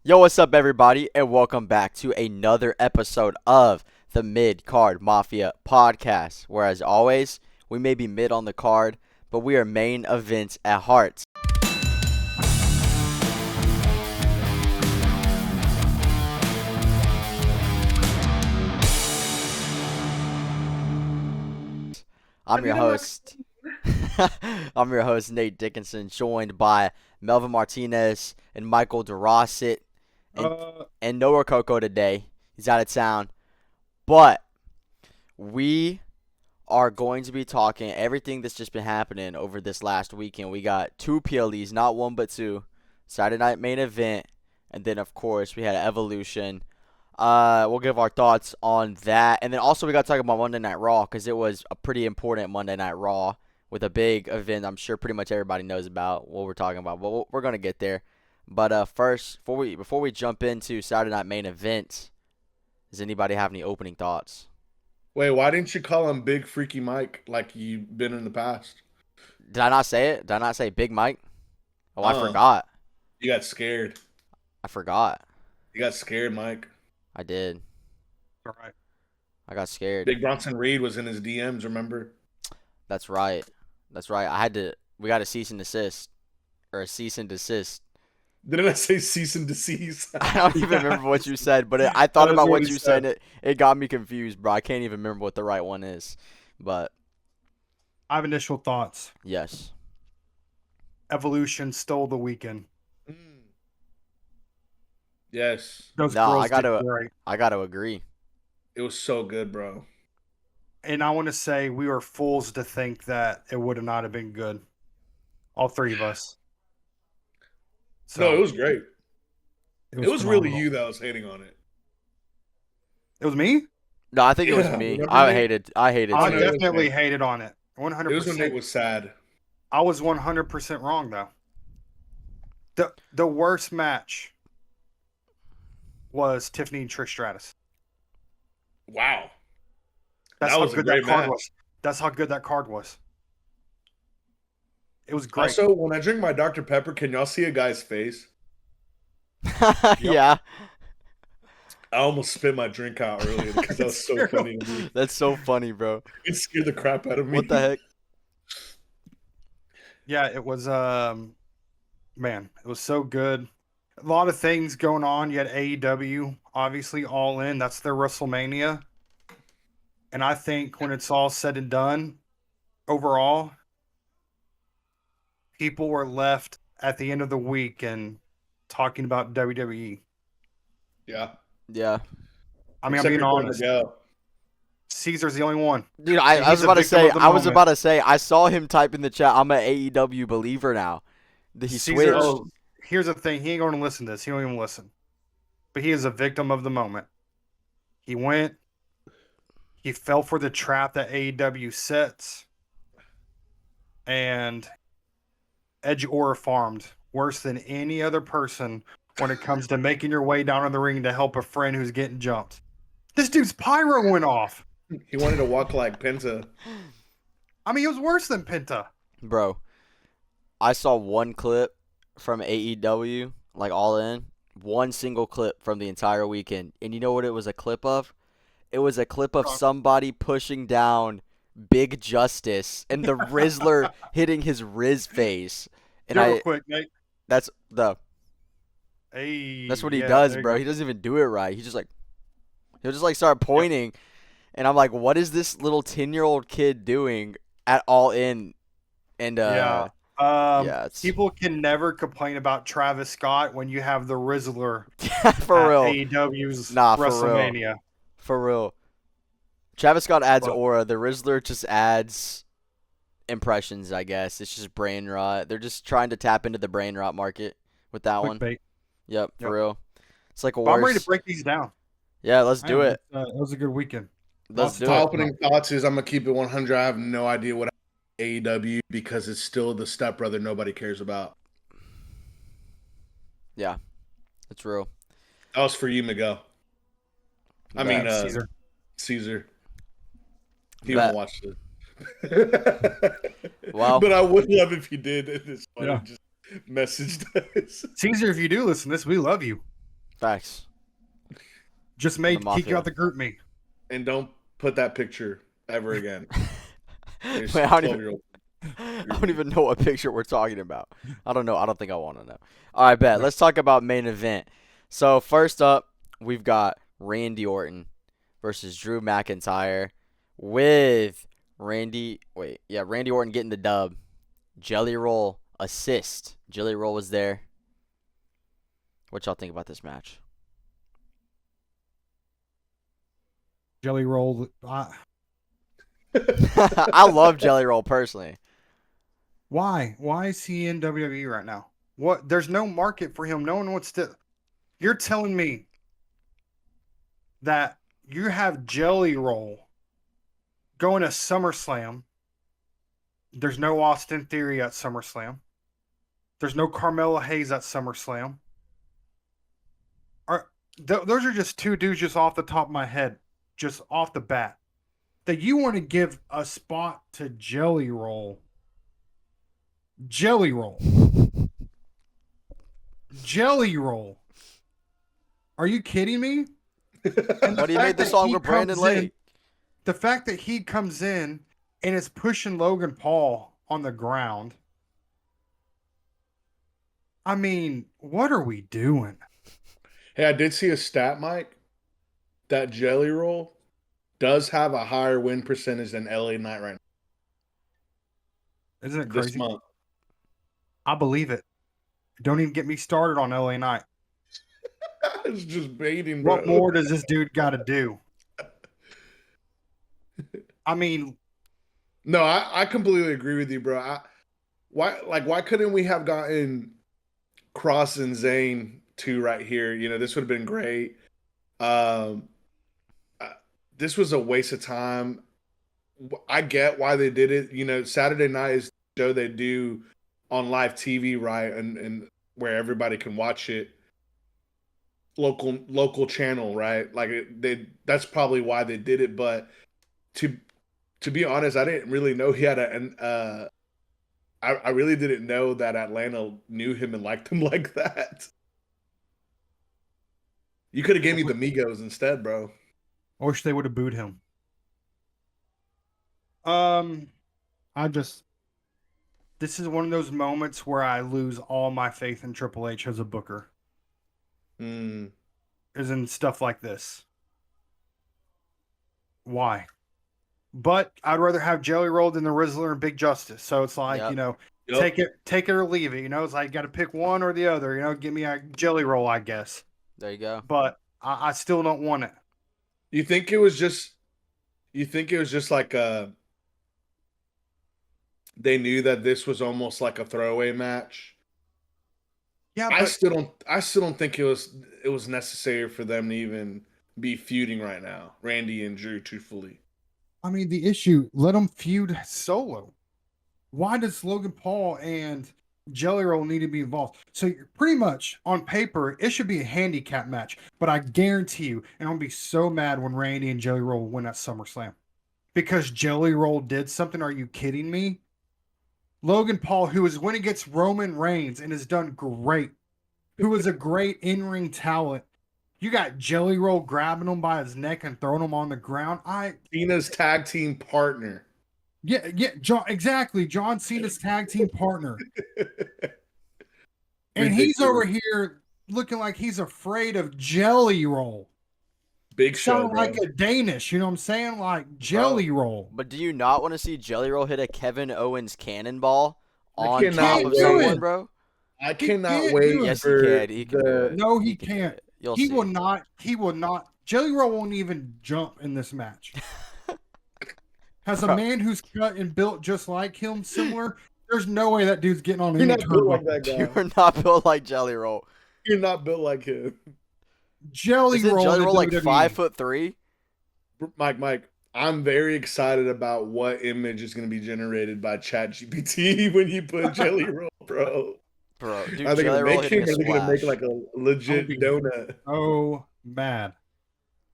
Yo, what's up, everybody, and welcome back to another episode of the Mid Card Mafia podcast. Where, as always, we may be mid on the card, but we are main events at heart. I'm your host. I'm your host, Nate Dickinson, joined by Melvin Martinez and Michael DeRossit. And, and Noah Coco today. He's out of town. But we are going to be talking everything that's just been happening over this last weekend. We got two PLEs, not one but two. Saturday night main event. And then, of course, we had Evolution. We'll give our thoughts on that. And then also we got to talk about Monday Night Raw because it was a pretty important Monday Night Raw with a big event I'm sure pretty much everybody knows about what we're talking about. But we're going to get there. But first, before we jump into Saturday night main event, does anybody have any opening thoughts? Wait, why didn't you call him Big Freaky Mike like you've been in the past? Did I not say it? Did I not say Big Mike? Oh, I Uh, forgot. you got scared. I forgot. You got scared, Mike. I did. All right. I got scared. Big Bronson Reed was in his DMs, remember? That's right. That's right. We got a cease and desist. Or a cease and desist. Didn't I say cease and desist? I don't even remember what you said, but I thought That is about what what he you said. said. It got me confused, bro. I can't even remember what the right one is. But, I have initial thoughts. yes. Evolution stole the weekend. Mm. Yes. Those No, girls did great. I got to agree. It was so good, bro. And I want to say we were fools to think that it would have not have been good. All three of us. So No, it was great. It was really phenomenal. you that was hating on it. It was me? No, I think it was Yeah, me. remember I Nate? hated I too. it was definitely me. hated on it. It was when 100%. Nate was sad. I was 100% wrong though. The worst match was Tiffany and Trish Stratus. Wow. That's That how was a good great that card match. was. That's how good that card was. It was great. Also, when I drink my Dr. Pepper, can y'all see a guy's face? Yeah. I almost spit my drink out earlier because that was so funny to me. That's so funny, bro. It scared the crap out of me. What the heck? Yeah, it was man, it was so good. A lot of things going on. You had AEW, obviously All In. That's their WrestleMania. And I think when it's all said and done, overall, people were left at the end of the week and talking about WWE. Yeah. Yeah. I mean, Except I'm being for honest. Miguel. Caesar's the only one. Dude, I was He's a about to victim say of the I was moment. about to say I saw him type in the chat, I'm an AEW believer now. He Caesar, switched. Oh. here's the thing. He ain't going to listen to this. He don't even listen. But he is a victim of the moment. He went. He fell for the trap that AEW sets. And Edge Aura farmed worse than any other person when it comes to making your way down in the ring to help a friend who's getting jumped. This dude's pyro went off. He wanted to walk like Penta. I mean, it was worse than Penta. Bro, I saw one clip from AEW, like All In, one single clip from the entire weekend. And you know what it was a clip of? It was a clip of somebody pushing down Big Justice and the Rizzler hitting his Riz face. And Real quick, Nate. that's the Hey, that's what he yeah, does, there you bro. go. He doesn't even do it right. He'll just like start pointing, and I'm like, what is this little 10-year-old kid doing at All In? And Yeah. yeah, it's People can never complain about Travis Scott when you have the Rizzler for at real. AEW's Nah, for real. WrestleMania. For real. Travis Scott adds But- aura. The Rizzler just adds impressions, I guess. It's just brain rot. They're just trying to tap into the brain rot market with that one. Clickbait. Yep, for Yep. real. It's like a But I'm ready worse. to break these down. Yeah, let's do it. It was a good weekend. Let's do My it. opening thoughts is I'm gonna keep it 100. I have no idea what AEW because it's still the stepbrother nobody cares about. Yeah, it's real. That was for you, Miguel. I mean, Caesar. Caesar. He Bet. won't watch this. Well- but I would love if he did. It's funny. Yeah. Just messaged us. Caesar, if you do listen to this, we love you. Facts. Just The made kick Mafia. you out the group me. And don't put that picture ever again. It's Wait, I 12-year-old. don't even know what picture we're talking about. I don't know. I don't think I want to know. All right, bet. Let's talk about main event. So first up, we've got Randy Orton versus Drew McIntyre with Randy Orton getting the dub. Jelly Roll assist. Jelly Roll was there. What y'all think about this match? Jelly Roll. I love Jelly Roll personally. Why? Why is he in WWE right now? What? There's no market for him. No one wants to. You're telling me that you have Jelly Roll going to SummerSlam. There's no Austin Theory at SummerSlam. There's no Carmelo Hayes at SummerSlam. Those are just two dudes just off the top of my head, just off the bat, that you want to give a spot to Jelly Roll. Jelly Roll. Jelly Roll. Are you kidding me? But he made the song with Brandon Lee. The fact that he comes in and is pushing Logan Paul on the ground. I mean, what are we doing? Hey, I did see a stat, Mike, that Jelly Roll does have a higher win percentage than LA Knight right Isn't it now, crazy? this month. I believe it. Don't even get me started on LA Knight. It's just baiting, bro. What more does this dude got to do? I mean, No, I completely agree with you, bro. Why couldn't we have gotten Cross and Zayn two right here? You know, this would have been great. This was a waste of time. I get why they did it. You know, Saturday night is the show they do on live TV, right? And where everybody can watch it. Local channel, right? Like that's probably why they did it. But to be honest, I didn't really know he had I really didn't know that Atlanta knew him and liked him like that. You could have gave me the Migos instead, bro. I wish they would have booed him. This is one of those moments where I lose all my faith in Triple H as a booker. Is in stuff like this. Why? But I'd rather have Jelly Roll than the Rizzler and Big Justice. So it's like, Yep. you know, Yep. take it or leave it. You know, it's like you got to pick one or the other. You know, give me a Jelly Roll, I guess. There you go. But I still don't want it. You think it was just like they knew that this was almost like a throwaway match? Yeah, I but still don't think it was necessary for them to even be feuding right now, Randy and Drew, truthfully. I mean, the issue, let them feud solo. Why does Logan Paul and Jelly Roll need to be involved? So you're pretty much on paper, it should be a handicap match. But I guarantee you, and I'll be so mad when Randy and Jelly Roll win at SummerSlam. Because Jelly Roll did something. Are you kidding me? Logan Paul, who is winning against Roman Reigns and has done great, who is a great in-ring talent. You got Jelly Roll grabbing him by his neck and throwing him on the ground. Cena's tag team partner. Yeah, exactly. John Cena's tag team partner. And he's over here looking like he's afraid of Jelly Roll. Big show, Sound like a Danish, you know what I'm saying? Like Jelly Roll. But do you not want to see Jelly Roll hit a Kevin Owens cannonball on cannot top of do someone, it. bro? I He cannot can't wait do it. Yes, he for can. He can do it. No, he can can't. do it. You'll He see. will not. He will not. Jelly Roll won't even jump in this match. Has a Bro. man who's cut and built just like him similar? There's no way that dude's getting on You're any not built like turnbuckle. that guy. You're not built like Jelly Roll. You're not built like him. Jelly Isn't Roll. Jelly in Roll like WWE. 5'3"? Mike, I'm very excited about what image is going to be generated by ChatGPT when you put Jelly Roll, bro. Bro, dude, Are they Jelly going to Roll make hitting him a or are they going to make splash. like a legit donut? Oh, mad.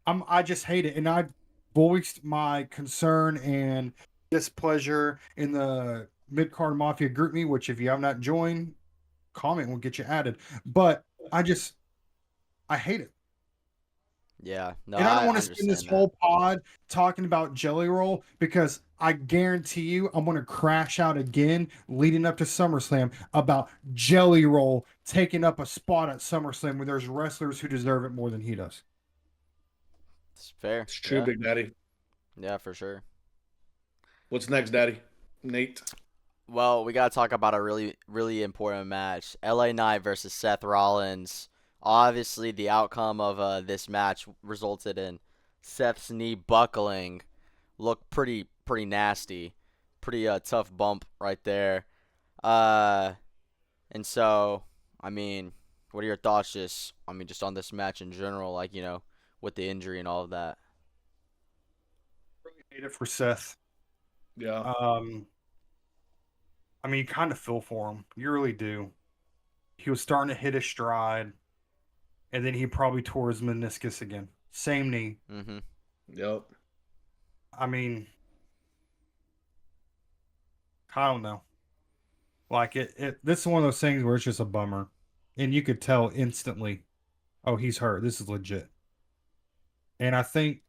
I just hate it. And I voiced my concern and displeasure in the Mid-Card Mafia group me, which if you have not joined, comment will get you added. But I hate it. Yeah, no, And I don't I want to spend this understand that. whole pod talking about Jelly Roll because I guarantee you I'm going to crash out again leading up to SummerSlam about Jelly Roll taking up a spot at SummerSlam where there's wrestlers who deserve it more than he does. It's fair. It's true, Yeah, Big Daddy. yeah, for sure. What's next, Daddy? Nate. Well, we gotta talk about a really, really important match: LA Knight versus Seth Rollins. Obviously, the outcome of this match resulted in Seth's knee buckling. Looked pretty nasty, pretty tough bump right there. Uh, and so, I mean, what are your thoughts? Just on this match in general, like with the injury and all of that. Really hate it for Seth. Yeah. I mean, you kind of feel for him. You really do. He was starting to hit his stride, and then he probably tore his meniscus again. Same knee. Mhm. Yep. I mean, I don't know. Like this is one of those things where it's just a bummer. And you could tell instantly, oh, he's hurt. This is legit. And I think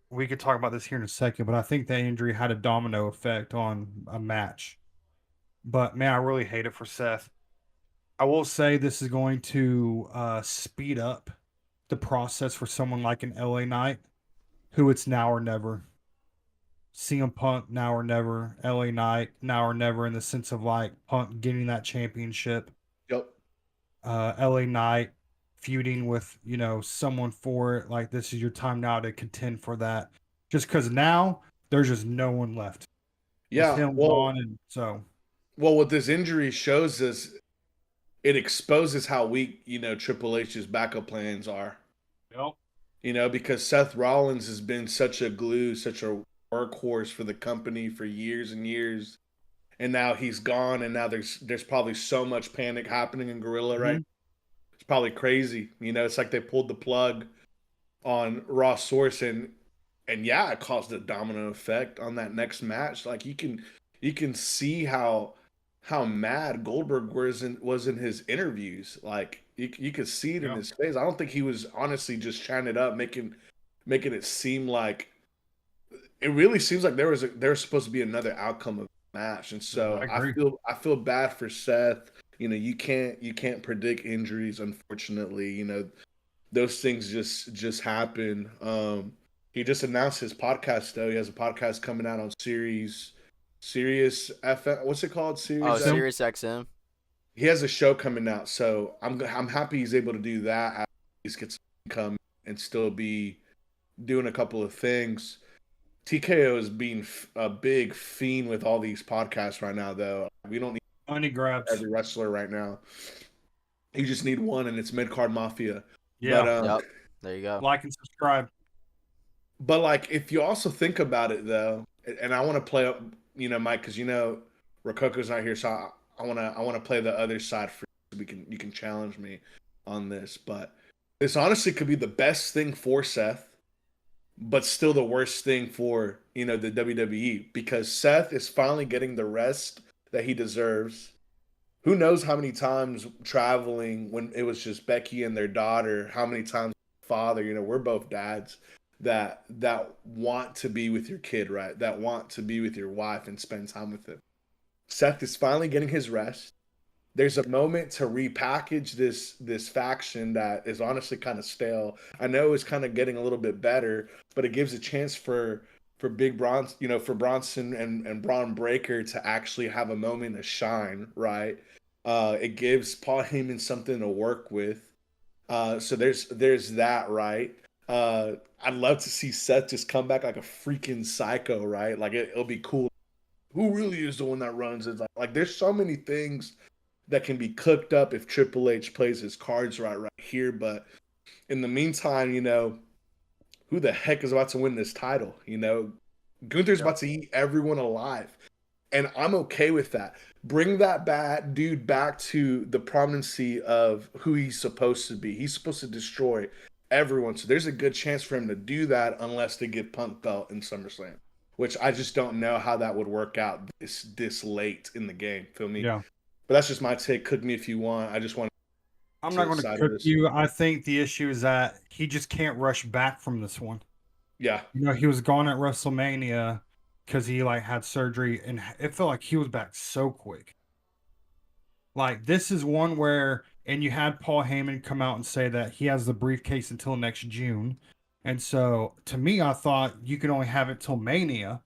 we could talk about this here in a second, but I think that injury had a domino effect on a match. But man, I really hate it for Seth. I will say this is going to speed up the process for someone like an LA Knight, who it's now or never. CM Punk now or never, LA Knight now or never, in the sense of like Punk getting that championship, Yep. LA Knight feuding with someone for it. Like, this is your time now to contend for that. Just because now there's just no one left. Yeah. With him Well, gone, and so what this injury shows us, it exposes how weak Triple H's backup plans are. yep. Because Seth Rollins has been such a glue, such a workhorse for the company for years and years, and now he's gone, and now there's probably so much panic happening in Gorilla right now. It's probably crazy. It's like they pulled the plug on Raw Source, and yeah, it caused a domino effect on that next match. Like, you can see how mad Goldberg was in his interviews. Like, you could see it in his face. I don't think he was honestly just trying it up, making it seem like it really seems like there was supposed to be another outcome of the match. And so I feel bad for Seth. You can't predict injuries, unfortunately. Those things just happen. He just announced his podcast though. He has a podcast coming out on Sirius FM. What's it called? Sirius XM. He has a show coming out, so I'm happy he's able to do that. At least get some income and still be doing a couple of things. TKO is being a big fiend with all these podcasts right now, though. We don't need money grabs every wrestler right now. You just need one, and it's Mid Card Mafia. Yeah. But, Yep. There you go. Like and subscribe. But like, if you also think about it, though, and I want to play up, Mike, because Rococo's not here, so I want to play the other side for you, so you can challenge me on this. But this honestly could be the best thing for Seth, but still the worst thing for the WWE, because Seth is finally getting the rest that he deserves. Who knows how many times traveling when it was just Becky and their daughter, how many times father, we're both dads, that want to be with your kid, right? That want to be with your wife and spend time with them. Seth is finally getting his rest. There's a moment to repackage this faction that is honestly kind of stale. I know it's kind of getting a little bit better, but it gives a chance for Big Bronson, for Bronson and Braun Breaker to actually have a moment to shine, right? It gives Paul Heyman something to work with. So there's that, right? I'd love to see Seth just come back like a freaking psycho, right? Like, it'll be cool. Who really is the one that runs it? Like, there's so many things that can be cooked up if Triple H plays his cards right here. But in the meantime, who the heck is about to win this title? Gunther's about to eat everyone alive. And I'm okay with that. Bring that bad dude back to the prominency of who he's supposed to be. He's supposed to destroy everyone. So there's a good chance for him to do that unless they get Punk belt in SummerSlam, which I just don't know how that would work out this late in the game. Feel me? Yeah. But that's just my take. Cook me if you want. I just want I'm not going to side of cook this. you. I think the issue is that he just can't rush back from this one. Yeah. You know, he was gone at WrestleMania because he like had surgery, and it felt like he was back so quick. Like this is one where, and you had Paul Heyman come out and say that he has the briefcase until next June, and so to me, I thought you could only have it till Mania.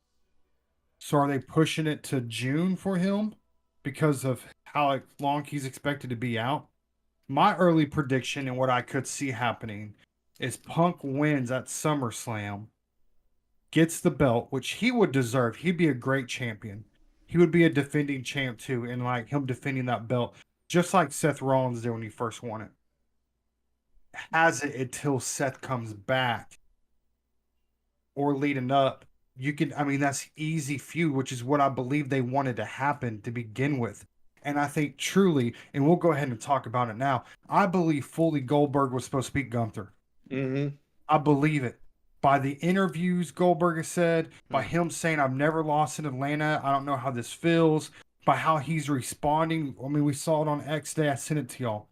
So are they pushing it to June for him because of how long he's expected to be out? My early prediction and what I could see happening is Punk wins at SummerSlam, gets the belt, which he would deserve. He'd be a great champion. He would be a defending champ too, and like him defending that belt, just like Seth Rollins did when he first won it. Has it until Seth comes back or leading up. You can, I mean, that's easy feud, which is what I believe they wanted to happen to begin with. And I think truly, and we'll go ahead and talk about it now. I believe fully Goldberg was supposed to beat Gunther. Mm-hmm. I believe it. By the interviews Goldberg has said, by him saying, I've never lost in Atlanta. I don't know how this feels. By how he's responding. I mean, we saw it on X Day. I sent it to y'all.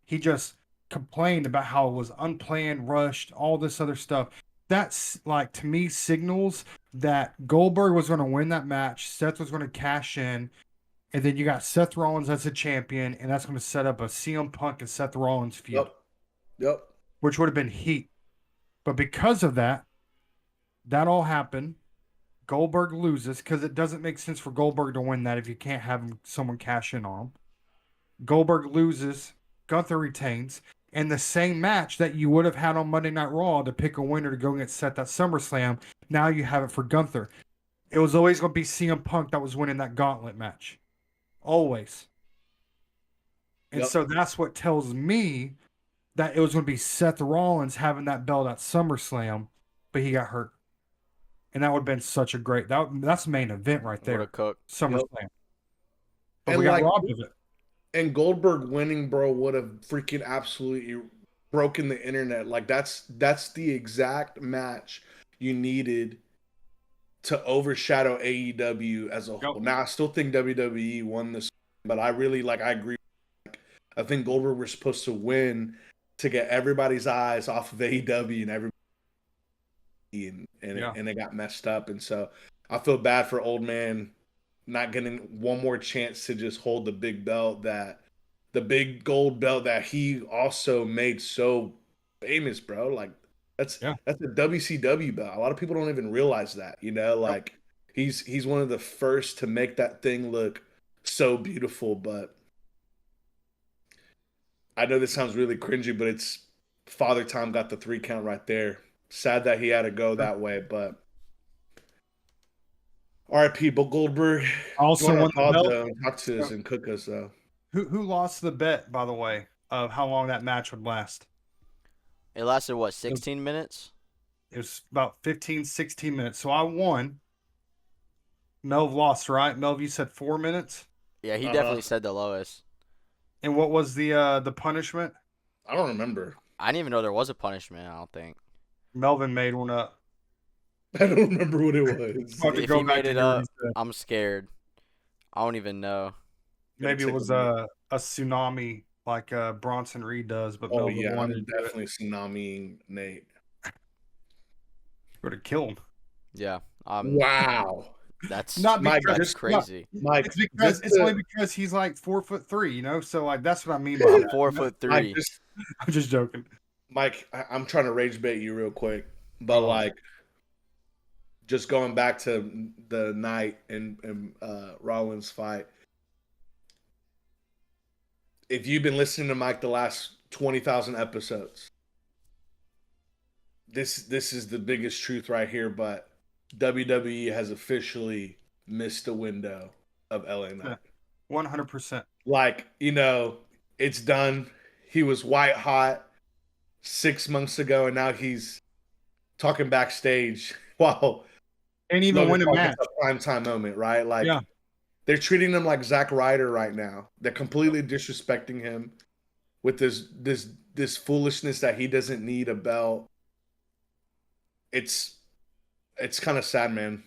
He just complained about how it was unplanned, rushed, all this other stuff. That's like, to me, signals that Goldberg was going to win that match. Seth was going to cash in. And then you got Seth Rollins as a champion. And that's going to set up a CM Punk and Seth Rollins feud. Yep. Which would have been heat. But because of that, that all happened. Goldberg loses because it doesn't make sense for Goldberg to win that if you can't have someone cash in on him. Goldberg loses. Gunther retains. And the same match that you would have had on Monday Night Raw to pick a winner to go against Seth at SummerSlam, now you have it for Gunther. It was always going to be CM Punk that was winning that gauntlet match. Always. And so that's what tells me that it was going to be Seth Rollins having that belt at SummerSlam, but he got hurt. And that would have been such a great, that's the main event right there. SummerSlam. But we got robbed of it. And Goldberg winning, bro, would have freaking absolutely broken the internet. Like that's the exact match you needed to overshadow AEW as a whole. Now I still think WWE won this, but I really I agree. I think Goldberg was supposed to win to get everybody's eyes off of AEW and everybody, and it got messed up. And so I feel bad for old man not getting one more chance to just hold the big belt, that the big gold belt that he also made so famous, bro. Like that's a WCW belt. A lot of people don't even realize that, you know, like he's one of the first to make that thing look so beautiful. But I know this sounds really cringy, but it's Father Time got the 3 count right there. Sad that he had to go that way, but R.I.P. Bill Goldberg. Also won the belt. Talk to us and cook us though. Who lost the bet, by the way, of how long that match would last? It lasted what, 16 minutes? It was about 15, 16 minutes. So I won. Melv lost, right? Melv, you said 4 minutes? Yeah, he definitely said the lowest. And what was the punishment? I don't remember. I didn't even know there was a punishment, I don't think. Melvin made one up. I don't remember what it was. If he made it up, I'm scared. I don't even know. Maybe it was a tsunami like Bronson Reed does, but Melvin wanted definitely tsunami Nate. Would have killed him. Yeah. Wow. That's not because, that's crazy. Mike, it's only because he's like 4'3", you know. So like that's what I mean by that. 4'3". I'm just joking. Mike, I'm trying to rage bait you real quick, but like, just going back to the night and Rollins fight. If you've been listening to Mike the last 20,000 episodes, this is the biggest truth right here. But WWE has officially missed the window of LA Knight. 100%. Like, you know, it's done. He was white hot 6 months ago, and now he's talking backstage. Wow. And even win a match. A prime time moment, right? Like, they're treating him like Zack Ryder right now. They're completely disrespecting him with this foolishness that he doesn't need a belt. It's kind of sad, man.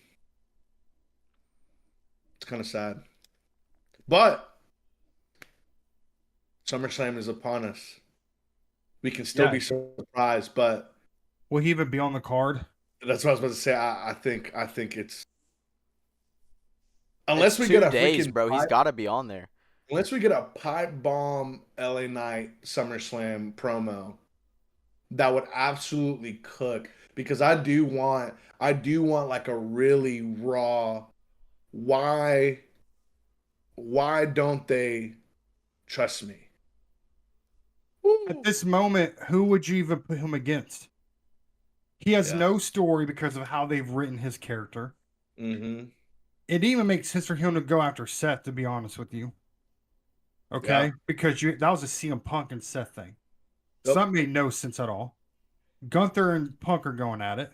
It's kind of sad. But SummerSlam is upon us. we can still Yeah. be surprised. But Will he even be on the card? that's what I was about to say. I think it's It's unless we get 2 a days, freaking bro. He's pipe, got to be on there. unless we get a pipe bomb LA Knight SummerSlam promo that would absolutely cook because I do want like a really raw why don't they trust me? At this moment, who would you even put him against? He has Yeah. no story because of how they've written his character. Mm-hmm. It even makes sense for him to go after Seth, to be honest with you. Okay? Yeah. Because that was a CM Punk and Seth thing. So Yep. that made no sense at all. Gunther and Punk are going at it.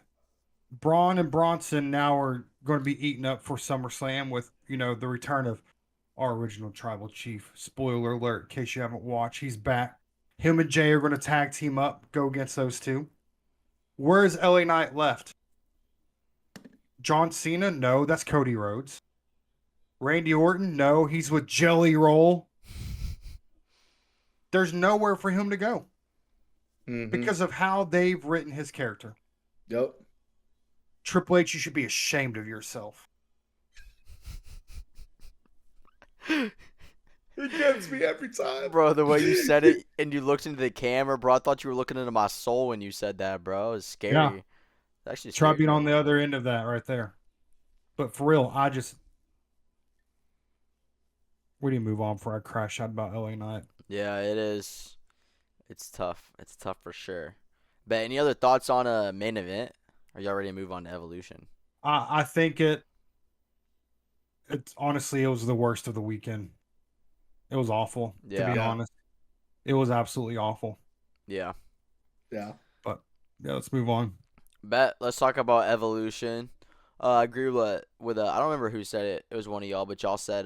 Braun and Bronson now are going to be eaten up for SummerSlam with, the return of our original tribal chief. Spoiler alert, in case you haven't watched, he's back. Him and Jay are going to tag team up, go against those two. Where is LA Knight left? John Cena? No, that's Cody Rhodes. Randy Orton? No, he's with Jelly Roll. There's nowhere for him to go Mm-hmm. because of how they've written his character. Yep. Triple H, you should be ashamed of yourself. It gets me every time. Bro, the way you said it and you looked into the camera, bro, I thought you were looking into my soul when you said that, bro. It was scary. Yeah. It's actually Try scary. being on the other end of that right there. But for real, we need to move on before I crash out about LA Knight. Yeah, it is. It's tough. It's tough for sure. But any other thoughts on a main event? Are y'all ready to move on to Evolution? I think it's honestly, it was the worst of the weekend. It was awful, to Yeah. be honest. It was absolutely awful. Yeah. Yeah. But yeah, let's move on. Bet. Let's talk about Evolution. I agree with I don't remember who said it. It was one of y'all, but y'all said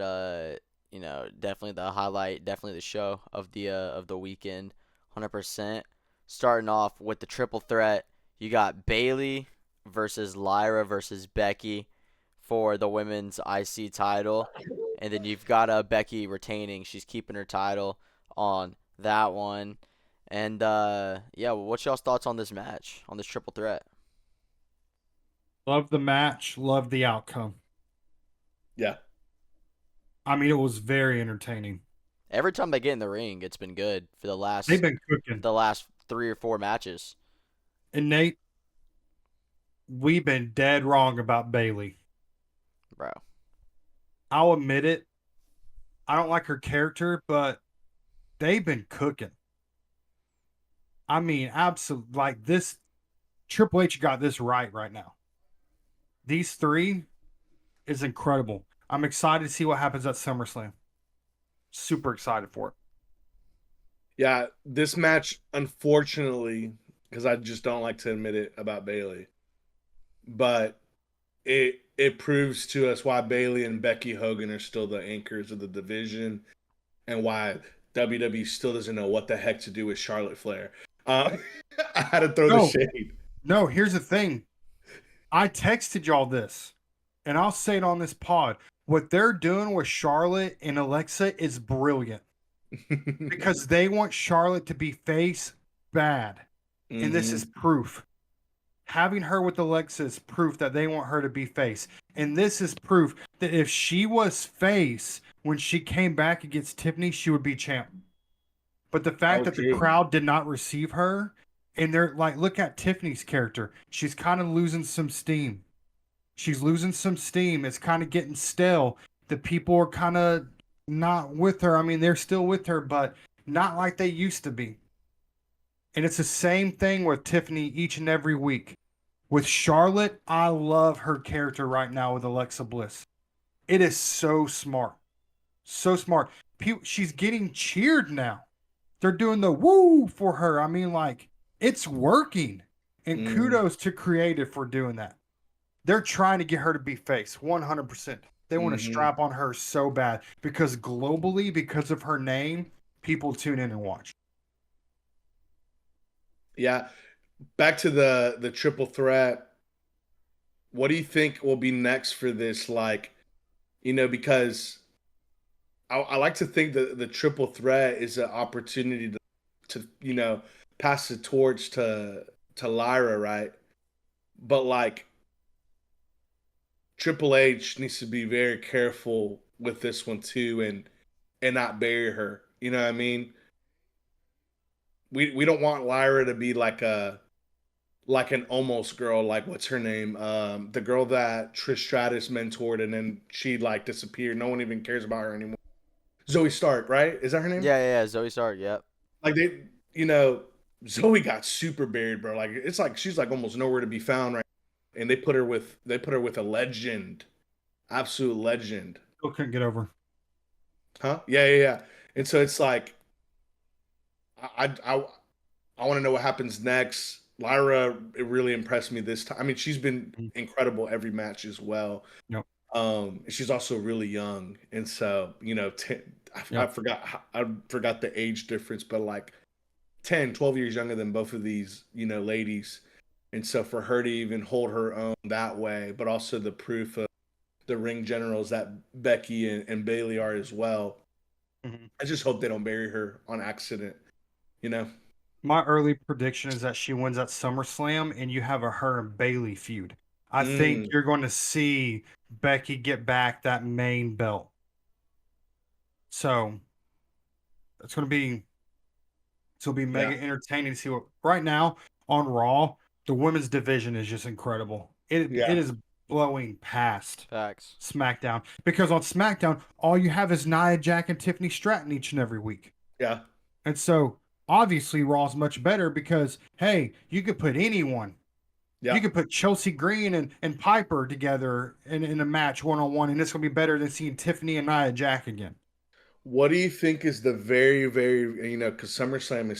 definitely the highlight, definitely the show of the weekend, 100%. Starting off with the triple threat, you got Bayley versus Lyra versus Becky for the women's IC title, and then you've got Becky retaining. She's keeping her title on that one. And yeah, what's y'all's thoughts on this match, on this triple threat? Love the match, love the outcome. Yeah. I mean, it was very entertaining. Every time they get in the ring, it's been good for They've been cooking. the last 3 or 4 matches. And Nate, we've been dead wrong about Bayley. Bro. I'll admit it. I don't like her character, but they've been cooking. I mean, absolutely. Like this, Triple H got this right now. These three is incredible. I'm excited to see what happens at SummerSlam. Super excited for it. Yeah, this match, unfortunately, because I just don't like to admit it about Bayley, but it proves to us why Bayley and Becky Hogan are still the anchors of the division, and why WWE still doesn't know what the heck to do with Charlotte Flair. I had to throw the shade. No, here's the thing. I texted y'all this, and I'll say it on this pod. What they're doing with Charlotte and Alexa is brilliant because they want Charlotte to be face bad. Mm-hmm. And this is proof. Having her with Alexa is proof that they want her to be face. And this is proof that if she was face when she came back against Tiffany, she would be champ. But the fact that the crowd did not receive her, and they're like, look at Tiffany's character. She's kind of losing some steam. She's losing some steam. It's kind of getting stale. The people are kind of not with her. I mean, they're still with her, but not like they used to be. And it's the same thing with Tiffany each and every week. With Charlotte, I love her character right now with Alexa Bliss. It is so smart. So smart. She's getting cheered now. They're doing the woo for her. I mean, like, it's working. And kudos to creative for doing that. They're trying to get her to be face 100%. They want to strap on her so bad because globally, because of her name, people tune in and watch. Yeah. Back to the triple threat. What do you think will be next for this? Like, because I like to think that the triple threat is an opportunity to pass the torch to Lyra, right? But like Triple H needs to be very careful with this one too, and not bury her. You know what I mean? We don't want Lyra to be like an almost girl, like what's her name? The girl that Trish Stratus mentored and then she like disappeared. No one even cares about her anymore. Zoe Stark, right? Is that her name? Yeah. Zoe Stark. Yep. Like they, you know, Zoe got super buried, bro. Like it's like she's like almost nowhere to be found right. And they put her with a legend, absolute legend. Still couldn't get over. Huh? Yeah. And so it's like, I want to know what happens next. Lyra, it really impressed me this time. I mean, she's been incredible every match as well. Yep. She's also really young, and so I forgot the age difference, but like 10, 12 years younger than both of these, ladies. And so for her to even hold her own that way, but also the proof of the ring generals that Becky and Bailey are as well. Mm-hmm. I just hope they don't bury her on accident, My early prediction is that she wins at SummerSlam and you have her and Bailey feud. I think you're going to see Becky get back that main belt. So it's going to be mega entertaining to see what right now on Raw, the women's division is just incredible. It is blowing past Facts. SmackDown, because on SmackDown, all you have is Nia Jax and Tiffany Stratton each and every week. Yeah. And so obviously Raw's much better because, hey, you could put anyone. Yeah. You could put Chelsea Green and Piper together in a match one-on-one, and it's going to be better than seeing Tiffany and Nia Jax again. What do you think is the very, very, because SummerSlam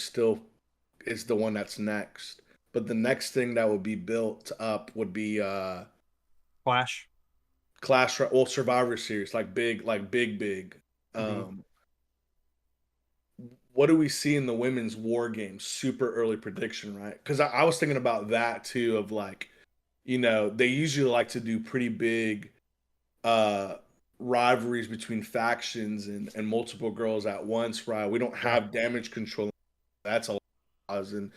is the one that's next. But the next thing that would be built up would be Clash, well, Survivor Series, like big. Mm-hmm. What do we see in the women's war games? Super early prediction, right? Because I was thinking about that too, of like, they usually like to do pretty big rivalries between factions and multiple girls at once, right? We don't have Damage Control. That's a lot. And,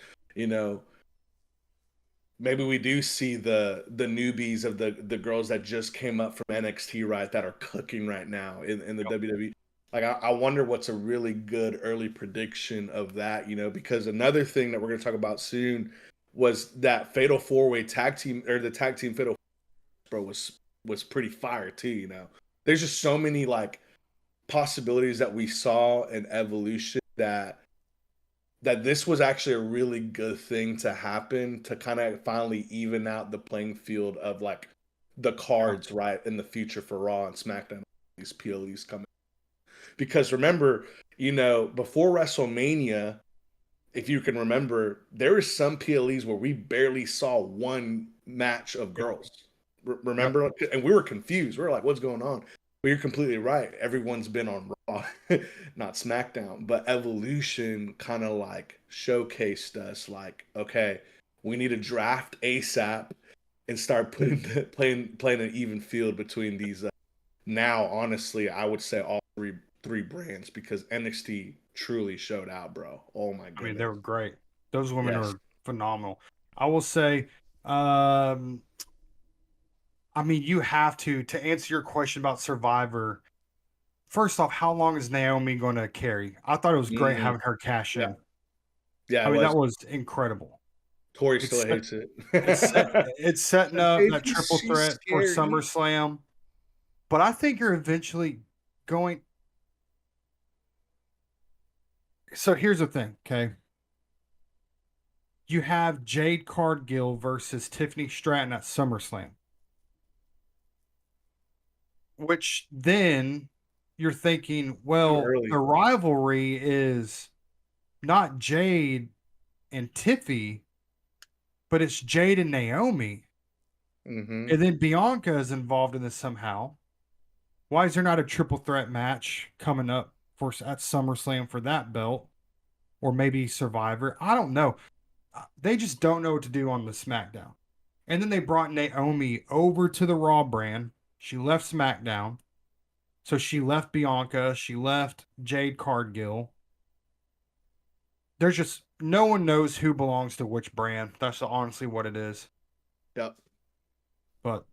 maybe we do see the newbies of the girls that just came up from NXT, right, that are cooking right now in the WWE. Like, I wonder what's a really good early prediction of that, because another thing that we're going to talk about soon was that Fatal 4-Way tag team, or the tag team Fatal 4-Way, bro, was pretty fire too, There's just so many, like, possibilities that we saw in Evolution that this was actually a really good thing to happen to kind of finally even out the playing field of, like, the cards, right, in the future for Raw and SmackDown, these PLEs coming. Because remember, before WrestleMania, if you can remember, there were some PLEs where we barely saw one match of girls. Remember? And we were confused. We were like, what's going on? But you're completely right. Everyone's been on Raw, not SmackDown. But Evolution kind of like showcased us like, okay, we need to draft ASAP and start playing an even field between these. Now, honestly, I would say all three brands, because NXT truly showed out, bro. Oh my goodness. I mean, they were great. Those women are phenomenal. I will say, I mean, you have to answer your question about Survivor. First off, how long is Naomi going to carry? I thought it was great having her cash in. Yeah, I mean, that was incredible. Tori still hates it. It's setting up that triple threat for SummerSlam. But I think you're eventually going. So here's the thing, okay? You have Jade Cargill versus Tiffany Stratton at SummerSlam. Which then you're thinking, well, the rivalry is not Jade and Tiffy, but it's Jade and Naomi. Mm-hmm. And then Bianca is involved in this somehow. Why is there not a triple threat match coming up at SummerSlam for that belt? Or maybe Survivor? I don't know. They just don't know what to do on the SmackDown. And then they brought Naomi over to the Raw brand. She left SmackDown. So she left Bianca. She left Jade Cargill. There's just no one knows who belongs to which brand. That's honestly what it is. Yep. But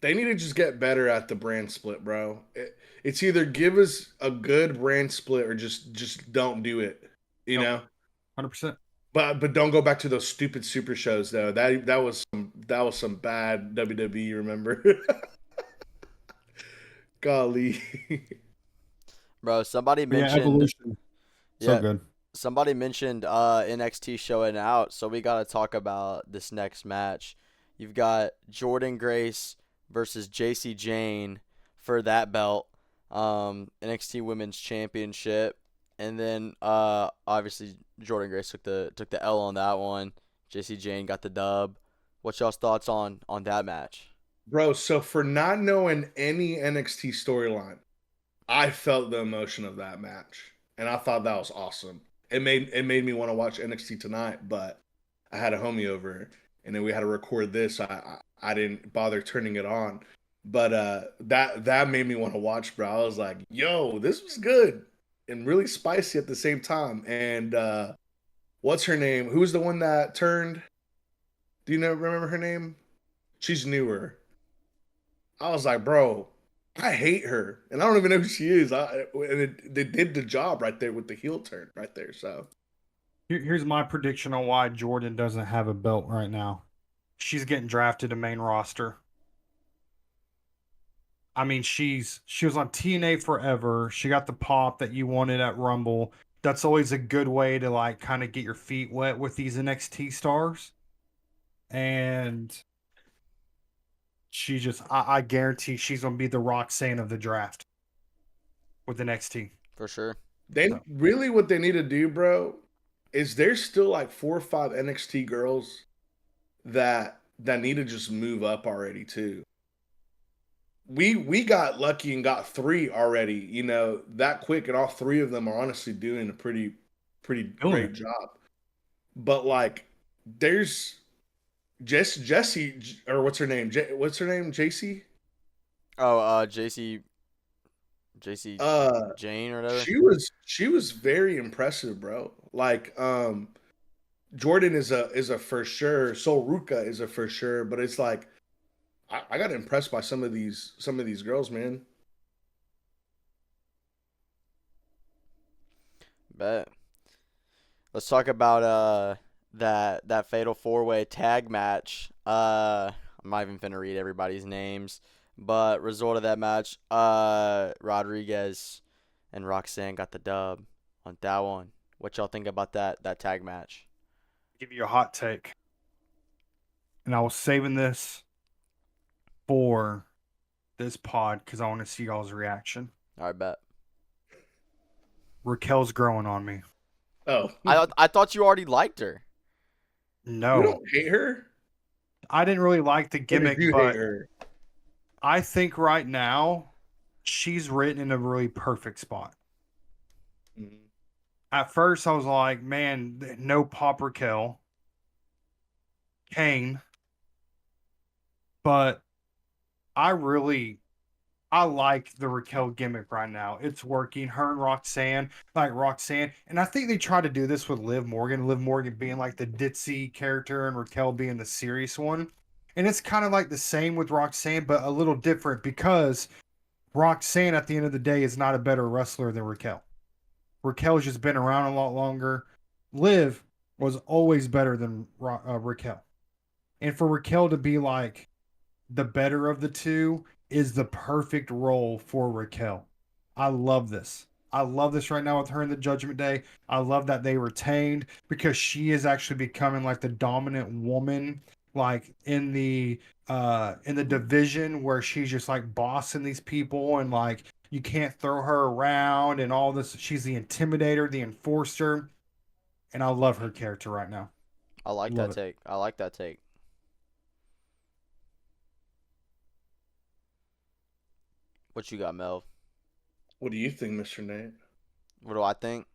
They need to just get better at the brand split, bro. It's either give us a good brand split or just don't do it. You Nope. know? 100%. But don't go back to those stupid super shows though. That was some bad WWE, remember? Golly. Bro, somebody But yeah, mentioned Evolution. So yeah, good. somebody mentioned NXT showing out, so we got to talk about this next match. You've got Jordan Grace versus JC Jane for that belt, NXT Women's Championship, and then obviously Jordan Grace took the L on that one. JC Jane got the dub. What's y'all's thoughts on that match? Bro, so for not knowing any NXT storyline, I felt the emotion of that match. And I thought that was awesome. It made me want to watch NXT tonight, but I had a homie over and then we had to record this. I didn't bother turning it on. But that made me want to watch, bro. I was like, yo, this was good and really spicy at the same time. And what's her name? Who's the one that turned? Do you remember her name? She's newer. I was like, bro, I hate her, and I don't even know who she is. They did the job right there with the heel turn right there. So Here's my prediction on why Jordan doesn't have a belt right now. She's getting drafted to main roster. I mean, she was on TNA forever. She got the pop that you wanted at Rumble. That's always a good way to like kind of get your feet wet with these NXT stars. And I guarantee she's gonna be the Roxanne of the draft with NXT. For sure. they really what they need to do, bro, is there's still like 4 or 5 NXT girls that need to just move up already too. We got lucky and got 3 already, that quick, and all 3 of them are honestly doing a pretty great job. But like, there's Jesse, or what's her name? What's her name? JC? Oh, JC Jane or whatever. She was very impressive, bro. Like, Jordan is a for sure. Sol Ruka is a for sure. But it's like, I got impressed by some of these girls, man. Bet. Let's talk about that fatal 4-way tag match. I'm not even finna read everybody's names, but result of that match, Rodriguez and Roxanne got the dub on that one. What y'all think about that tag match? Give you a hot take. And I was saving this for this pod because I want to see y'all's reaction. All right, bet. Raquel's growing on me. Oh, I thought you already liked her. No, you don't hate her? I didn't really like the gimmick, You but hate her. I think right now she's written in a really perfect spot. Mhm. At first, I was like, man, no Pop Raquel. Kane. But I like the Raquel gimmick right now. It's working. Her and Roxanne, and I think they try to do this with Liv Morgan. Liv Morgan being like the ditzy character and Raquel being the serious one. And it's kind of like the same with Roxanne, but a little different because Roxanne, at the end of the day, is not a better wrestler than Raquel. Raquel's just been around a lot longer. Liv was always better than Raquel. And for Raquel to be like the better of the two is the perfect role for Raquel. I love this. I love this right now with her in the Judgment Day. I love that they retained because she is actually becoming like the dominant woman, like in the division where she's just like bossing these people and like you can't throw her around and all this. She's the intimidator, the enforcer, and I love her character right now. I like Love that take. I like that take. What you got, Mel? What do you think, Mr. Nate? What do I think?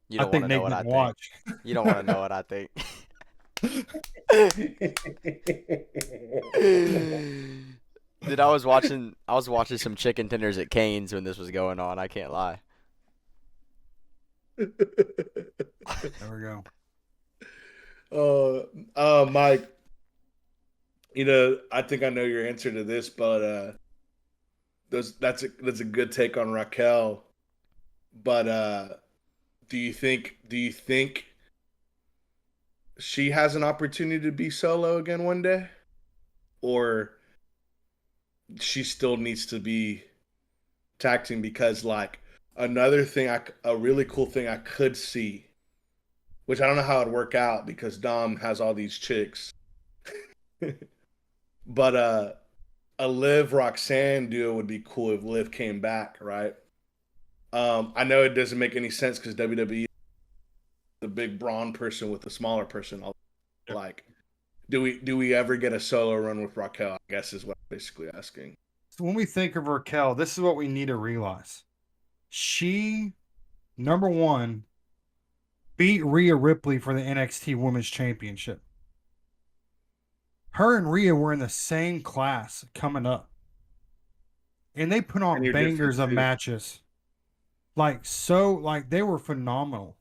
You I don't think want to know Nate what I didn't think. watch. You don't want to know what I think. Dude, I was watching some chicken tenders at Cane's when this was going on. I can't lie. There we go. Mike, I think I know your answer to this, but that's a good take on Raquel. But do you think she has an opportunity to be solo again one day, or she still needs to be tag team? Because like another thing, a really cool thing I could see, which I don't know how it'd work out because Dom has all these chicks, but a Liv Roxanne duo would be cool if Liv came back, right? I know it doesn't make any sense because WWE, the big brawn person with the smaller person, like, do we ever get a solo run with Raquel? I guess is what I'm basically asking. So when we think of Raquel, this is what we need to realize. She, number one, beat Rhea Ripley for the NXT Women's Championship. Her and Rhea were in the same class coming up. And they put on bangers of matches. Like they were phenomenal.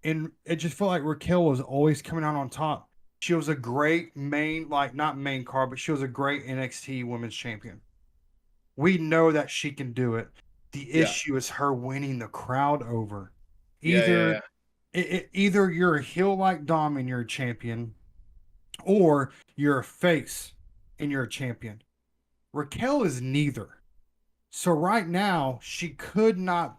And it just felt like Raquel was always coming out on top. She was a great not main card, but she was a great NXT Women's Champion. We know that she can do it. The issue is her winning the crowd over. Either you're a heel like Dom and you're a champion, or you're a face and you're a champion. Raquel is neither. So right now, she could not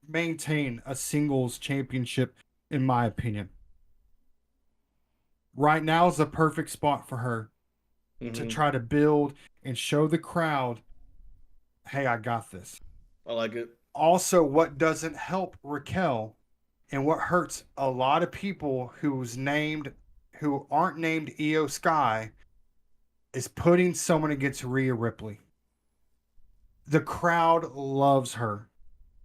maintain a singles championship, in my opinion. Right now is the perfect spot for her to try to build and show the crowd, hey, I got this. I like it. Also, what doesn't help Raquel and what hurts a lot of people who aren't named Io Sky is putting someone against Rhea Ripley. The crowd loves her.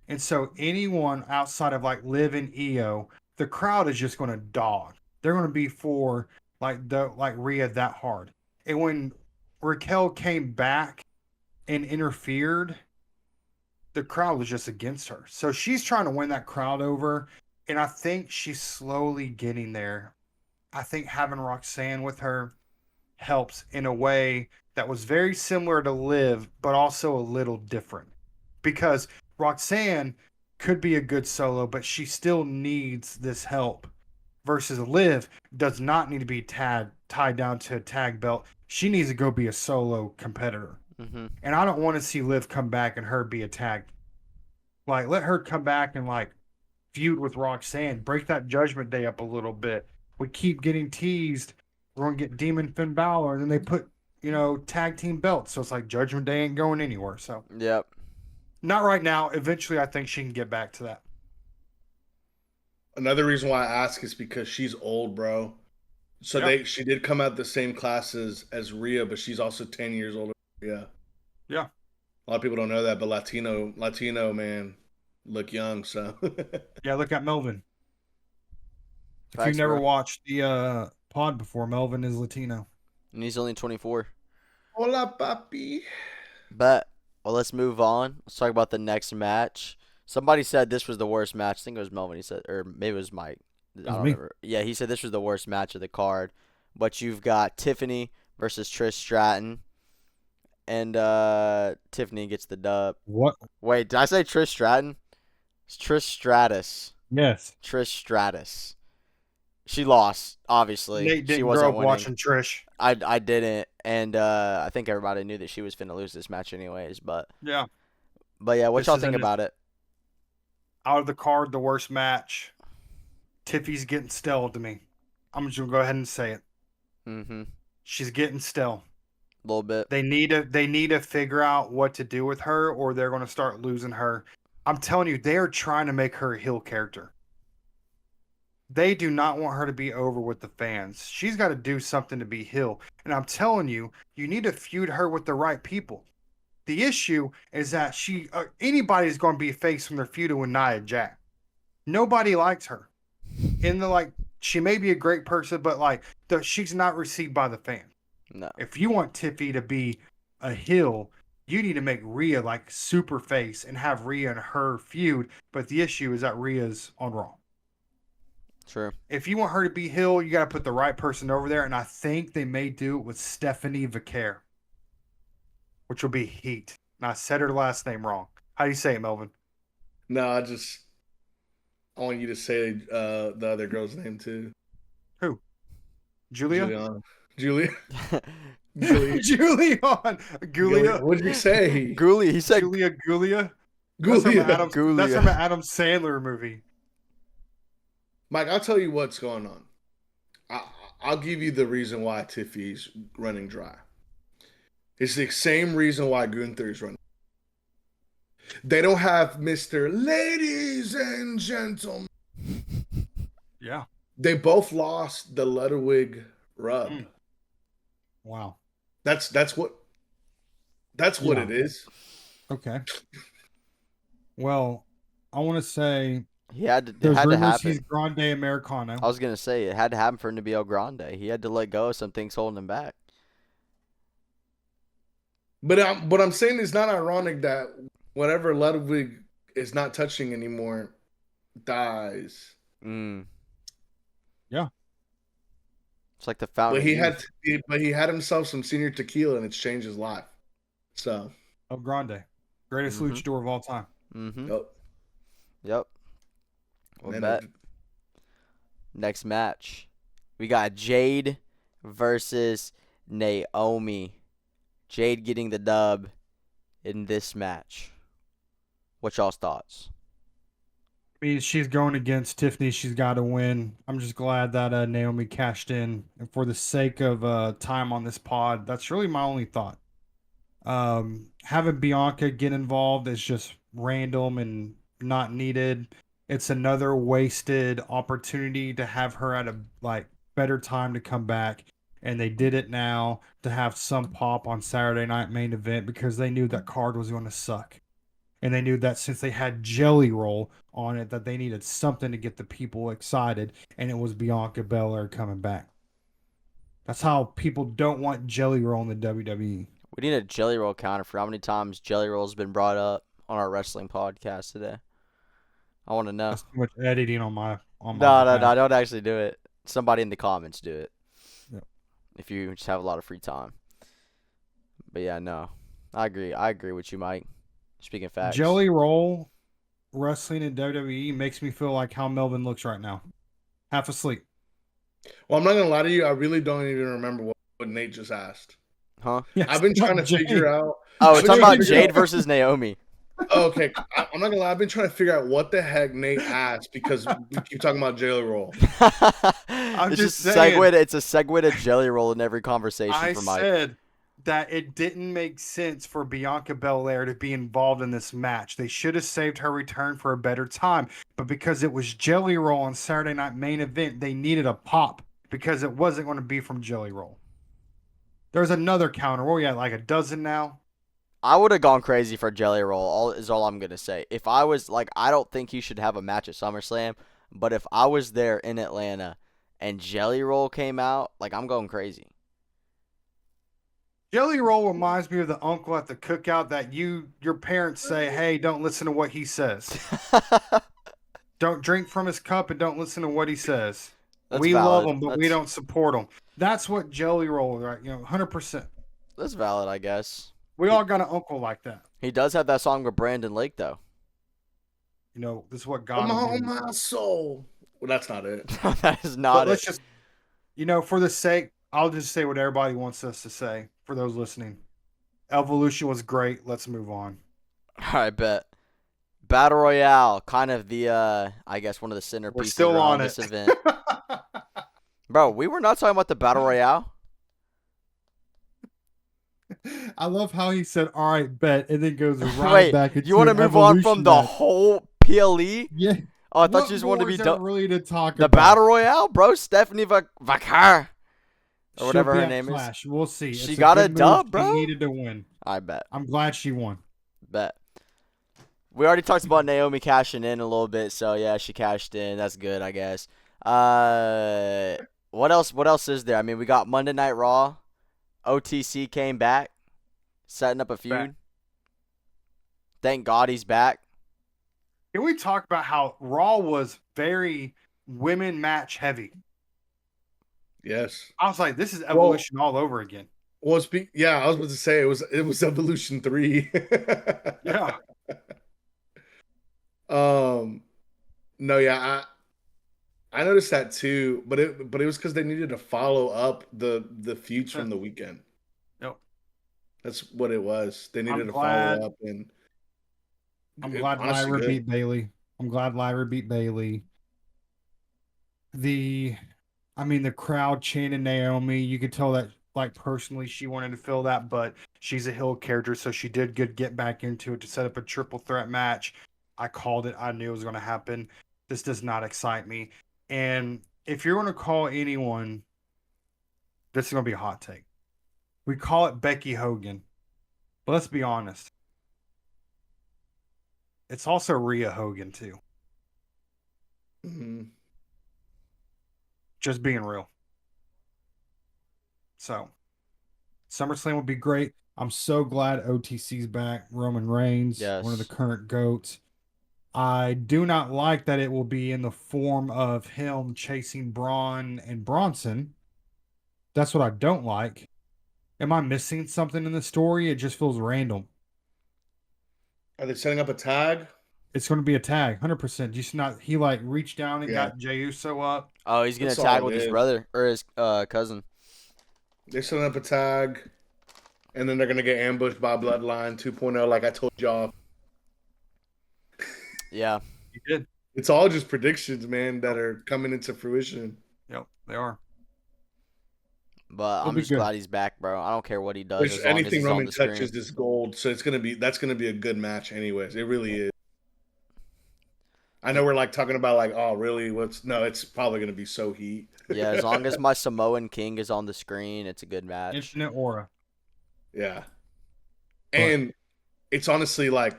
And so anyone outside of like Liv and Io, the crowd is just going to dog. They're going to be for like Rhea that hard. And when Raquel came back and interfered, the crowd was just against her. So she's trying to win that crowd over. And I think she's slowly getting there. I think having Roxanne with her helps in a way that was very similar to Liv, but also a little different. Because Roxanne could be a good solo, but she still needs this help. Versus Liv does not need to be tied down to a tag belt. She needs to go be a solo competitor. Mm-hmm. And I don't want to see Liv come back and her be a tag. Like, let her come back and like feud with Roxanne. Break that Judgment Day up a little bit. We keep getting teased. We're going to get Demon Finn Balor. And then they put, tag team belts. So it's like Judgment Day ain't going anywhere. So, yep. Not right now. Eventually, I think she can get back to that. Another reason why I ask is because she's old, bro. So she did come out the same classes as Rhea, but she's also 10 years older. Yeah. Yeah. A lot of people don't know that, but Latino man look young, so. Yeah, look at Melvin. If you've never watched the pod before, Melvin is Latino. And he's only 24. Hola, papi. But, let's move on. Let's talk about the next match. Somebody said this was the worst match. I think it was Melvin. He said, or maybe it was Mike. I don't remember. Yeah, he said this was the worst match of the card. But you've got Tiffany versus Trish Stratton. And Tiffany gets the dub. What? Wait, did I say Trish Stratton? It's Trish Stratus. Yes. Trish Stratus. She lost, obviously. Nate didn't she wasn't grow up watching Trish. I didn't. And I think everybody knew that she was finna lose this match anyways. But yeah, what y'all think about it? Out of the card, the worst match. Tiffy's getting stale to me. I'm just gonna go ahead and say it. Mm-hmm. She's getting stale. A little bit. They need to figure out what to do with her, or they're gonna start losing her. I'm telling you, they are trying to make her a heel character. They do not want her to be over with the fans. She's got to do something to be heel. And I'm telling you, you need to feud her with the right people. The issue is that anybody's going to be a face when they're feuding with Nia Jax. Nobody likes her. She may be a great person, but she's not received by the fans. No. If you want Tiffy to be a heel, You need to make Rhea like super face and have Rhea and her feud. But the issue is that Rhea's on Raw. True. If you want her to be heel, you got to put the right person over there. And I think they may do it with Stephanie Vaquer, which will be heat. And I said her last name wrong. How do you say it, Melvin? No, I want you to say the other girl's name too. Who? Julia? Julia. Julia. What did you say? Ghoulie. He said Julia. Julia. That's from an Adam Sandler movie. Mike, I'll tell you what's going on. I'll give you the reason why Tiffy's running dry. It's the same reason why Gunther's running. They don't have Mr. Ladies and Gentlemen. Yeah. They both lost the Ludwig rub. Wow. That's what it is. Okay. Well, I want to say it had to rumors happen. he's Grande Americano. I was gonna say it had to happen for him to be El Grande. He had to let go of some things holding him back. But I'm saying it's not ironic that whatever Ludwig is not touching anymore dies. Yeah. It's like the fountain. But he had himself some senior tequila and it's changed his life. So El Grande, greatest luchador of all time. Yep. We'll bet. Next match, we got Jade versus Naomi. Jade getting the dub in this match. What y'all's thoughts? I mean, she's going against Tiffany. She's got to win. I'm just glad that Naomi cashed in. And for the sake of time on this pod, that's really my only thought. Having Bianca get involved is just random and not needed. It's another wasted opportunity to have her at a better time to come back. And they did it now to have some pop on Saturday Night Main Event because they knew that card was going to suck. And they knew that since they had Jelly Roll on it, that they needed something to get the people excited. And it was Bianca Belair coming back. That's how people don't want Jelly Roll in the WWE. We need a Jelly Roll counter for how many times Jelly Roll's been brought up on our wrestling podcast today. I want to know. That's too much editing on my No, don't actually do it. Somebody in the comments do it. Yep. If you just have a lot of free time. But yeah, no. I agree with you, Mike. Speaking facts. Jelly Roll wrestling in WWE makes me feel like how Melvin looks right now. Half asleep. Well, I'm not going to lie to you. I really don't even remember what Nate just asked. Huh? Yes, I've been trying to figure out. Oh, we're talking about Jade versus Naomi. Okay. I'm not going to lie. I've been trying to figure out what the heck Nate asked because we keep talking about Jelly Roll. I'm just saying. It's a segue to Jelly Roll in every conversation for Mike. I said that it didn't make sense for Bianca Belair to be involved in this match. They should have saved her return for a better time. But because it was Jelly Roll on Saturday Night Main Event, they needed a pop because it wasn't going to be from Jelly Roll. There's another counter. Where we at, like a dozen now? I would have gone crazy for Jelly Roll, is all I'm going to say. If I was, I don't think he should have a match at SummerSlam, but if I was there in Atlanta and Jelly Roll came out, I'm going crazy. Jelly Roll reminds me of the uncle at the cookout that your parents say, hey, don't listen to what he says. Don't drink from his cup and don't listen to what he says. We love him, but we don't support him. That's what Jelly Roll is, right? 100%. That's valid, I guess. We all got an uncle like that. He does have that song with Brandon Lake, though. This is what God will do. My soul. Well, that's not it. That is not it. Let's just, for the sake, I'll just say what everybody wants us to say for those listening. Evolution was great. Let's move on. All right, bet. Battle Royale, kind of the, I guess, one of the centerpieces We're still on this event. Bro, we were not talking about the Battle Royale. I love how he said, all right, bet, and then goes right Wait, back into you want to move on from the whole PLE? Yeah. Oh, I thought you just wanted to be done. Really to talk the about? Battle Royale, bro. Stephanie Vaquer. Or whatever her name Clash. is. We'll see. She got a dub, bro. She needed to win. I bet. I'm glad she won. Bet. We already talked about Naomi cashing in a little bit, so yeah, she cashed in. That's good, I guess. What else? What else is there? I mean, we got Monday Night Raw. OTC came back, setting up a feud. Thank God he's back. Can we talk about how Raw was very women match heavy? Yes. I was like, this is Evolution all over again. Well, yeah, I was about to say it was Evolution 3. Yeah. No, yeah, I noticed that too, but it was because they needed to follow up the feuds from the weekend. Yep. That's what it was. They needed to glad- follow up, and I'm glad Lyra beat Bailey. The crowd chanted Naomi. You could tell that, like, personally, she wanted to feel that, but she's a heel character, so she did good get back into it to set up a triple threat match. I called it. I knew it was going to happen. This does not excite me. And if you're going to call anyone, this is going to be a hot take. We call it Becky Hogan. But let's be honest. It's also Rhea Hogan, too. Mm-hmm. Just being real. So, SummerSlam would be great. I'm so glad OTC's back. Roman Reigns, Yes. one of the current GOATs. I do not like that it will be in the form of him chasing Braun and Bronson. That's what I don't like. Am I missing something in the story? It just feels random. Are they setting up a tag? It's going to be a tag, 100%. Just not. He like reached down and got Jey Uso up. Oh, he's gonna That's tag all with it his is. brother or his cousin. They're setting up a tag, and then they're gonna get ambushed by Bloodline 2.0, like I told y'all. Yeah. He did. It's all just predictions, man, that are coming into fruition. Yep, they are. But It'll I'm be just good. glad he's back, bro. I don't care what he does. Which As long as anything he's on Roman the screen. touches is gold, so that's gonna be a good match, anyways. It really is. I know we're like talking about like, oh, really? It's probably gonna be so heat. Yeah, as long as my Samoan King is on the screen, it's a good match. Infinite aura. Yeah. And it's honestly like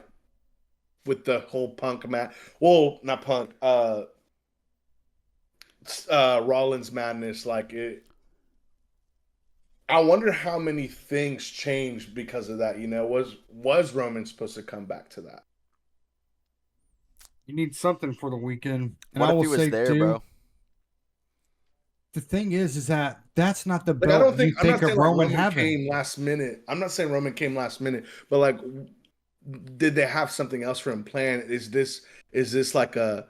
with the whole Punk match. Well, not Punk. Rollins madness. Like it. I wonder how many things changed because of that. You know, was Roman supposed to come back to that? You need something for the weekend. And What I if will he was say, there, too, bro? the thing is that that's not the Like, belt I don't think you think I'm not of saying like Roman Roman having. came last minute. I'm not saying Roman came last minute, but like, did they have something else for him planned? Is this like a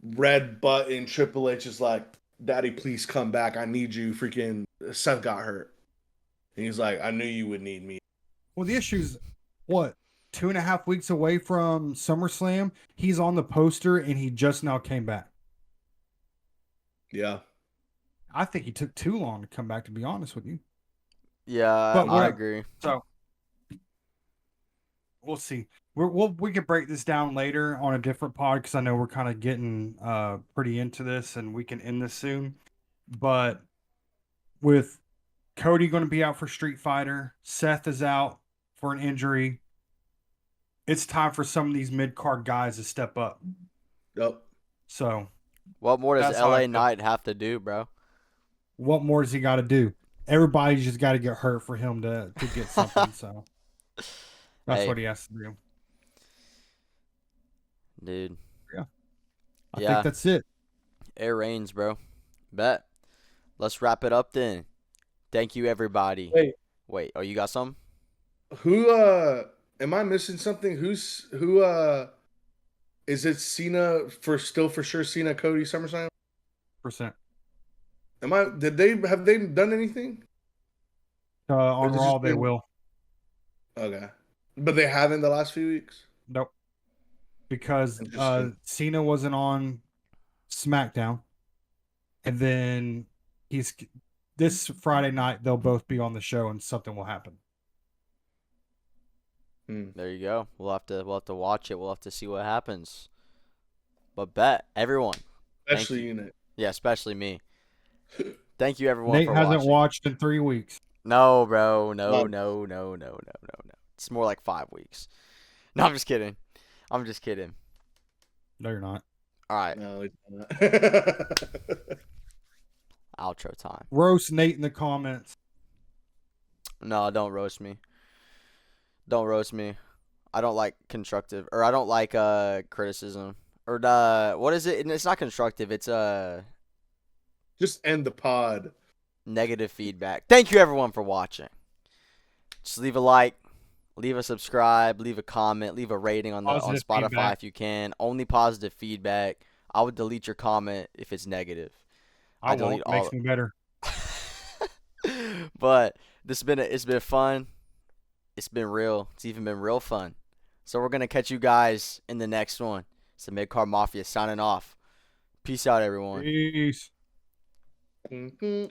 red button? Triple H is like, Daddy, please come back. I need you. Freaking Seth got hurt, and he's like, I knew you would need me. Well, the issue's what? 2.5 weeks away from SummerSlam. He's on the poster and he just now came back. Yeah. I think he took too long to come back, to be honest with you. Yeah, But I agree. So we'll see. We could break this down later on a different pod because I know we're kind of getting pretty into this and we can end this soon. But with Cody going to be out for Street Fighter, Seth is out for an injury. It's time for some of these mid-card guys to step up. Yep. So What more does That's how I LA feel. Knight have to do, bro? what more does he got to do? Everybody's just got to get hurt for him to get something. So that's Hey. what he has to do. Dude. I Yeah. think that's it. It rains, bro. Bet. Let's wrap it up then. Thank you, everybody. Wait. Oh, you got some? Who am I missing something? Who is it? Cena for sure Cena Cody SummerSlam? Percent. Have they done anything? On Or Raw, just they been- will. Okay. But they haven't the last few weeks? Nope. Because Interesting. Cena wasn't on SmackDown. And then this Friday night, they'll both be on the show and something will happen. There you go. We'll have to watch it. We'll have to see what happens. But bet everyone. Especially Unit. Yeah, especially me. Thank you everyone Nate for hasn't watching. watched in 3 weeks. No, bro. No. What? It's more like 5 weeks. No, I'm just kidding. No, you're not. All right. No, it's not. Outro time. Roast Nate in the comments. No, don't roast me. Don't roast me. I don't like constructive, or I don't like criticism, or what is it? It's not constructive. It's Just end the pod. negative feedback. Thank you everyone for watching. Just leave a like, leave a subscribe, leave a comment, leave a rating on Positive Spotify feedback. if you can. Only positive feedback. I would delete your comment if it's negative. I delete won't. Makes me better. But it's been fun. It's been real. It's even been real fun. So we're gonna catch you guys in the next one. It's the Mid-Card Mafia signing off. Peace out, everyone. Peace.